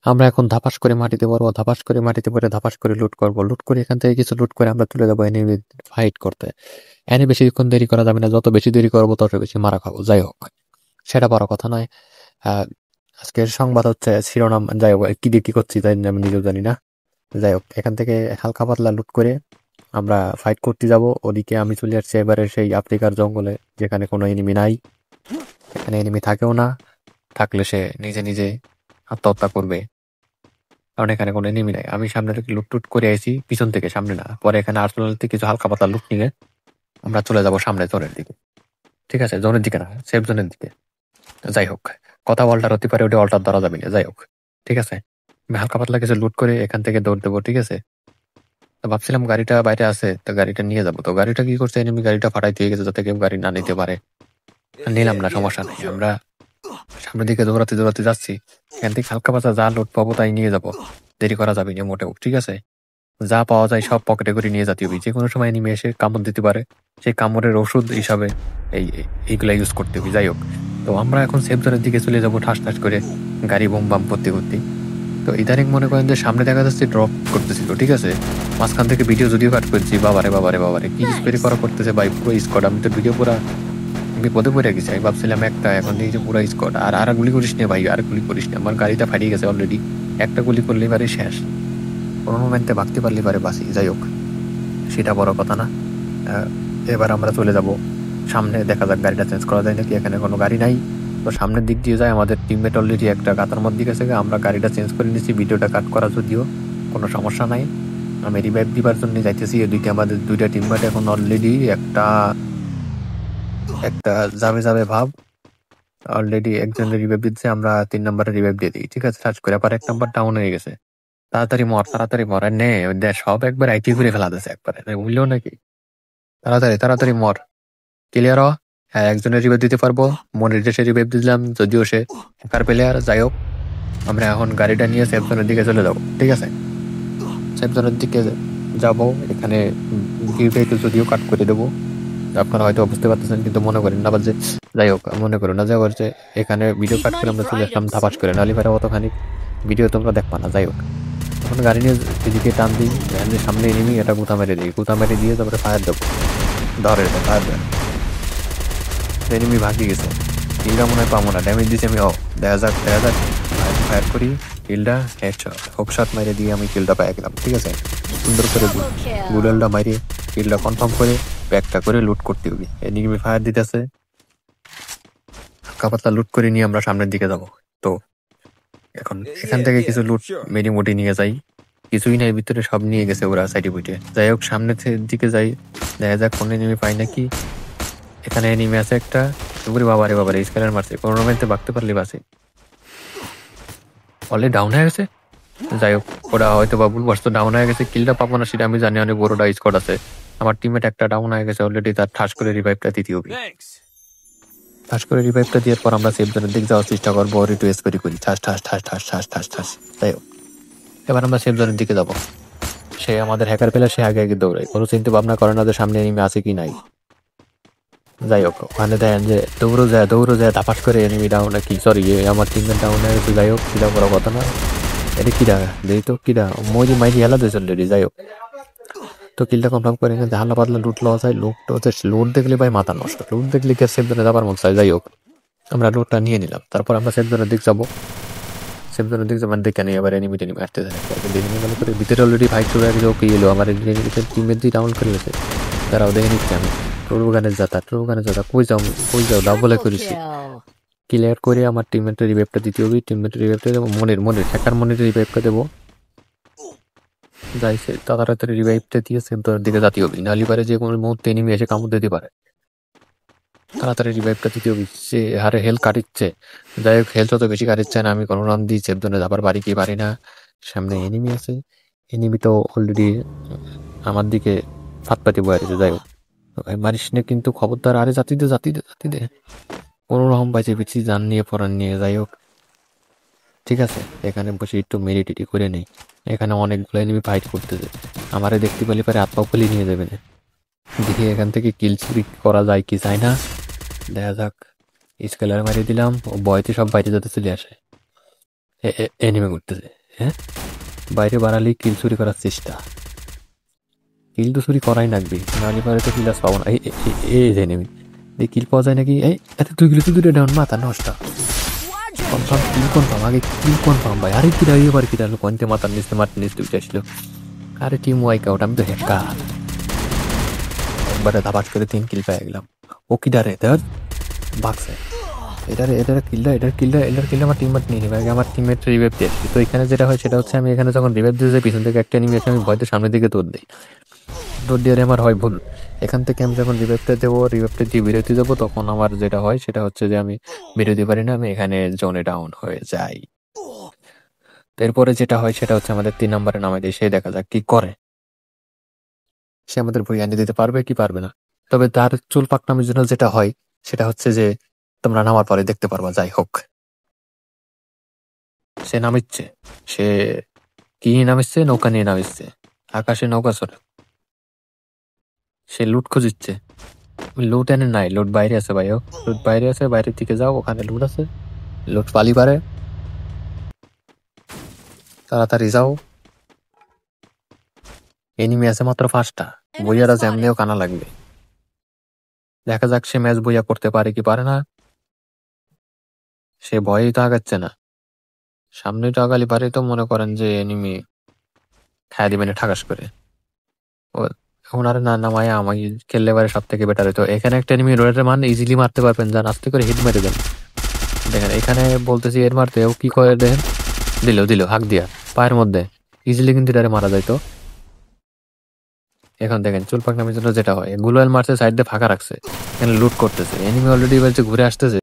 আমরা এখন ধাপাস করে মাটিতে পড়বো, ধাপাস করে মাটিতে পড়ে ধাপাস করে লুট করবো, লুট করে এখান থেকে কিছু লুট করে আমরা চলে যাবো এনিমি ফাইট করতে। এনে বেশিক্ষণ দেরি করা যাবে না, যত বেশি দেরি করবো তত বেশি মারা খাবো। যাই হোক, সেটা বড় কথা নয়। আহ, আজকের সংবাদ হচ্ছে শিরোনাম, যাই হোক কি দিয়ে কি করছি তাই আমি নিজেও জানি না। যাই হোক, এখান থেকে হালকা পাতলা লুট করে আমরা ফাইট করতে যাব। ওদিকে আমি চলে আসছি এবারে সেই আফ্রিকার জঙ্গলে, যেখানে কোনো এনিমি নাই, এখানে এনিমি থাকেও না, থাকলে সে নিজে নিজে আত্মহত্যা করবে, কারণ এখানে কোনো এনিমি নাই। আমি সামনে থেকে লুট টুট করে আইছি, পিছন থেকে, সামনে না। পরে এখানে আর্সেনাল থেকে কিছু হালকা পাতলা লুট নিয়ে আমরা চলে যাব সামনে জোনের দিকে। ঠিক আছে, জোনের দিকে না, সেফ জোনের দিকে। যাই হোক, কথা অল্টার হতে পারে, ওটা অল্টার ধরা যাবে না। যাই হোক, ঠিক আছে, আমি হালকা পাতলা কিছু লুট করে এখান থেকে দৌড় দেবো। ঠিক আছে, তো ভাবছিলাম গাড়িটা বাইরে আছে, তো গাড়িটা নিয়ে যাবো। তো গাড়িটা কি করছে, এনিমি গাড়িটা ফাটাই দিয়ে গেছে যাতে কেউ গাড়ি না নিতে পারে। নিলাম না, সমস্যা নেই। আমরা সামনের দিকে দৌড়াতে দৌড়াতে যাচ্ছি। এখান থেকে হালকা পাতলা যা লুট পাবো তাই নিয়ে যাবো, দেরি করা যাবে না মোটেও। ঠিক আছে, যা পাওয়া যায় সব পকেটে করে নিয়ে যেতে হবে। যে কোনো সময় এনিমি এসে কামড় দিতে পারে, সেই কামড়ের ওষুধ হিসাবে এইগুলা ইউজ করতে হবে। যাই হোক, তো আমরা এখন সেফ জোনের দিকে চলে যাবো ঠাস ঠাস করে গাড়ি বোম বাম করতে করতে। তো ইদানিং মনে করেন যে সামনে দেখা যাচ্ছে ড্রপ করতেছিল। ঠিক আছে, মাঝখান থেকে ভিডিও যদিও কাট করছি, বাবারে বাবারে বাবারে কি স্প্রে করা করতেছে ভাই, পুরো স্কোয়াড। আমি তো ভিডিও পুরা বিপদে পড়ে গেছি। আমি ভাবছিলাম একটা, এখন এই যে পুরো স্কোয়াড। আর গুলি করিস না ভাই, আর গুলি করিস না, আমার গাড়িটা ফাটিয়ে গেছে অলরেডি। একটা গুলি করলে এবারে শেষ, কোনো মোমেন্টে ভাগতে পারলে পারে বাসি। যাই হোক, সেটা বড় কথা না। আহ, এবার আমরা চলে যাব সামনে, দেখা যাক গাড়িটা চেঞ্জ করা যায় নাকি। এখানে কোনো গাড়ি নাই, তো সামনের দিক দিয়ে যায়। আমাদের টিমমেট অলরেডি একটা গাতার মধ্যে গেছে, আমরা গাড়িটা চেঞ্জ করে নিচ্ছি। ভিডিওটা কাট করা যদিও কোনো সমস্যা নাই। আমি রিভাইভ দিবার জন্য যাইতেছি। এদিকে আমাদের দুইটা টিমমেট এখন অলরেডি একটা একটা যাবে যাবে ভাব, অলরেডি একজনের রিভাইভ দিচ্ছে। আমরা 3 নম্বরে রিভাইভ দিয়ে দিই। ঠিক আছে, সার্চ করে আবার 1 নম্বর ডাউন হয়ে গেছে। তাড়াতাড়ি মর, তাড়াতাড়ি মর। আর নে দে, সব একবার আইটি করে ফেলা দিচ্ছে একবারে, বুঝলেও নাকি। তাড়াতাড়ি তাড়াতাড়ি মর, ক্লিয়ার হ। হ্যাঁ, একজনের রিভাইভ দিতে পারবো, মনির দেশে রিভাইভ দিলাম, যদিও সে হ্যাকার প্লেয়ার। যাই হোক, আমরা এখন গাড়িটা নিয়ে সেফ জোনের দিকে চলে যাবো। ঠিক আছে, সেফ জোনের দিকে যাবো। এখানে ভিউটা যদিও কাট করে দেবো, আপনারা হয়তো বুঝতে পারতেছেন, কিন্তু মনে করেন না যে, যাই হোক মনে করো না যে আবার যে এখানে ভিডিও কাট করে আমরা চলে আসলাম ধাপাস করে, নালি পারে অতখানি ভিডিও তোমরা দেখবা না। যাই হোক, এখন গাড়ি নিয়ে এদিকে টান দিই, ভ্যানের সামনে নেমি এটা গুতা মেরে দিই। গুতা মেরে দিয়ে তারপরে ফায়ার দেবো, ধরে ফায়ার দেয়। এনিমি ভাগি গেছে, কিলটা মনে হয় পাবো না। ড্যামেজ দিচ্ছি আমি। ও দেখা যাক দেখা যাক, ফায়ার করি, কিলটা হেডশট হোকশট মেরে দিয়ে আমি কিলটা পেয়ে গেলাম। ঠিক আছে, সুন্দর করে গুগলটা মারি কিলটা কনফার্ম করে ব্যাকটা করে লুট করতে হবে। এনিমি ফায়ার দিতেছে, কাপাতলা লুট করে নিয়ে আমরা সামনের দিকে যাব। তো এখন এখান থেকে কিছু লুট মেরি মোটি নিয়ে যাই, কিছুই নাই ভিতরে, সব নিয়ে গেছে ওরা সাইডে বুইটে। যাই হোক, সামনের দিকে যাই, দেখা যাক কোন এনিমি পাই নাকি। এখানে এনিমি আছে একটা, বাবারে বাবারে স্ক্যানার মারছে, কোনো রকমে বাঁকতে পারলে বাসে। অলরেডি ডাউন হয়ে গেছে। যাই হোক, ওরা হয়তো বা ভুলবশত ডাউন হয়ে গেছে, কিলটা পাবো না সেটা আমি জানি, অনেক বড়টা স্কোয়াড আছে। আমার টিমমেট একটা ডাউন হয়ে গেছে অলরেডি, তার ঠাস করে রিভাইভটা দিতে হবে। ঠাস করে রিভাইভটা দেওয়ার পর আমরা সেফ জোনের দিকে যাওয়ার চেষ্টা করবো, ওর একটু স্প্রে করি, ঠাস ঠাস ঠাস ঠাস ঠাস ঠাস ঠাস। যাই হোক, এবার আমরা সেফ জোনের দিকে যাবো। সে আমাদের হ্যাকার পেলে সে আগে আগে দৌড়ায়, কোনো চিন্তা ভাবনা করে না যে সামনে এনিমি আছে কি নাই। যাই হোক, ওখানে দেখেন যে দৌড়ো যায় ধাপাস করে এনিমি ডাউন, কি সরি আমার টিমমেট ডাউন হয়ে গেছে। যাই হোক, সেটা বড় কথা না। এটা কিরা দেখি তো, কিরা মই মাইরি হেলা দিয়েছে অলরেডি। যাই হোক, তো কিলটা কনফার্ম করে এখানে হালকা পাতলা লুট লওয়া যায়। লুটটা হচ্ছে, লুট দেখলে ভাই মাথা নষ্ট, লুট দেখলে কে সেফ জোনে যাবার মন চায়। যাই হোক, আমরা লুটটা নিয়ে নিলাম, তারপর আমরা সেফ জোনের দিক যাবো। সেফ জোনের দিক যাবার দেখে নিই এবার এনিমি টেনিমি আসতে থাকে। এনিমি মনে করে ভিতরে অলরেডি ফাইট শুরু হয়ে গেছে। ওকে এলো আমার টিমের দিয়ে ডাউন করে গেছে, তারাও দেখে নিচ্ছে। আমি ট্রুগানের যাতা কই যাও ডাবলে করেছি। ক্লিয়ার করে আমার টিমমেটের রিভাইভটা দিতে হবে। টিমমেটের রিভাইভটা দেবো, মনের হ্যাকার মনের রিভাইভটা দেবো। যাইছে তাড়াতাড়ি রিভাইভটা দিয়ে সেফ জোনের দিকে জাতীয় হবে, নাহলে পারে যে কোনো মুহূর্তে এনিমি এসে কামড় দিতে পারে। তাড়াতাড়ি রিভাইভটা দিতে হবে, সে হারে হেল কাটিচ্ছে। যাই হোক, হেল যত বেশি কাটিচ্ছে না, আমি কোনো রান দিই সেফ জোনে যাবার বাড়ি কি পারি না। সামনে এনিমি আছে, এনিমি তো অলরেডি আমার দিকে ফাত পাতি বয়ে আছে। যাই হোক, মারিস না কিন্তু, খবরদার। আরে জাতি দে কোনো রকম বাইচে পিছিয়ে যান নিয়ে পড়ান নিয়ে। যাই হোক, ঠিক আছে, এখানে বসে একটু মেডিটেটি করে নেই। এখানে অনেকগুলো এনিমি ফাইট করতেছে, আমারে দেখতে পেলে পারে হাত পা খুলে নিয়ে যাবে না। দেখি এখান থেকে কিল করা যায় কি যায় না, দেখা যাক। স্কেলার মারিয়ে দিলাম, ও বয়তে সব বাইরে যেতে চলে আসে। এনিমে ঘুরতেছে। হ্যাঁ, বাইরে বাড়ালেই কিল চুরি করার চেষ্টা। কিল তো চুরি করাই লাগবে, নাহলে পরে তো কিল আস পাবো না। এই যে এনিমি, এই কিল পাওয়া যায় নাকি? এই এত 2 কিলো তো 2টা ডাউন, মাথা নষ্ট। কনফার্ম কিল, কনফার্ম আগে কিল কনফার্ম ভাই। আরে কিরা এবার কিরা পয়েন্টে মাথার নিচে মারতে নিচে উঠে আসলো। আরে টিম ওয়াইক আউট, আমি তো হ্যাকার। একবারে ধাপাস করে 3 কিল পেয়ে গেলাম। ও কিডা রে ধর ভাগছে। এটার কিলটা আমার টিমমেট নিয়ে নিবে। আগে আমার টিমমেট রিভাইভ দিয়ে আসছি। তো এখানে যেটা হয় সেটা হচ্ছে, আমি এখানে যখন রিভাইভ দিয়ে যাই পিছন থেকে একটা এনিমি এসে আমি ভয়তে সামনের দিকে দৌড় দিই। দৌড় দিয়ে আমার হয় ভুল। এখান থেকে আমি যখন রিভাইভটা দিয়ে বিরতি যাবো, তখন আমার যেটা হয় সেটা হচ্ছে যে আমি বিরতি পারি না, আমি এখানে জোনে ডাউন হয়ে যাই। এরপরে যেটা হয় সেটা হচ্ছে আমাদের 3 নম্বরে নামাই দিয়ে সে দেখা যাক কি করে। সে আমাদের বই এনে দিতে পারবে কি পারবে না। তবে তার চুল পাকনামের জন্য যেটা হয় সেটা হচ্ছে যে তোমরা নামার পরে দেখতে পারবা। যাই হোক, সে নামিচ্ছে। সে কি নিয়ে নামিচ্ছে? নৌকা নিয়ে নামিচ্ছে। আকাশে নৌকা চড়ে সে লুট খুঁজিচ্ছে। লুট এনে নাই, লুট বাইরে আছে ভাইও। লুট বাইরে আছে, বাইরের দিকে যাও, ওখানে লুট আছে। লুট পালি পারে, তাড়াতাড়ি যাও। এনিমি আছে মাত্র 5টা। বইয়ারা জ্যামলেও কানা লাগবে। দেখা যাক সে ম্যাচ বইয়া করতে পারে কি পারে না। সে ভয়েই তো আগাচ্ছে না। সামনে তো আগালি পারে তো মনে করেন যে এনিমি খায় দিবেন ঠাকাস করে। ও এখন আর না নামায় আমাকে খেললে পারে সব থেকে বেটার হতো। এখানে একটা এনিমি রোডের মান ইজিলি মারতে পারবেন, যান আস্তে করে হিট মেরে দেন। দেখেন এখানে বলতেছি এর মারতে, ও কি করে দেখেন, দিল হাক দিয়া পায়ের মধ্যে, ইজিলি কিন্তু এটারে মারা যাইতো। এখন দেখেন চুল পাকনামের জন্য যেটা হয়, গুলোয়াল মারছে সাইড দিয়ে ফাঁকা রাখছে, এখানে লুট করতেছে। এনিমি অলরেডি বলছে ঘুরে আসতেছে।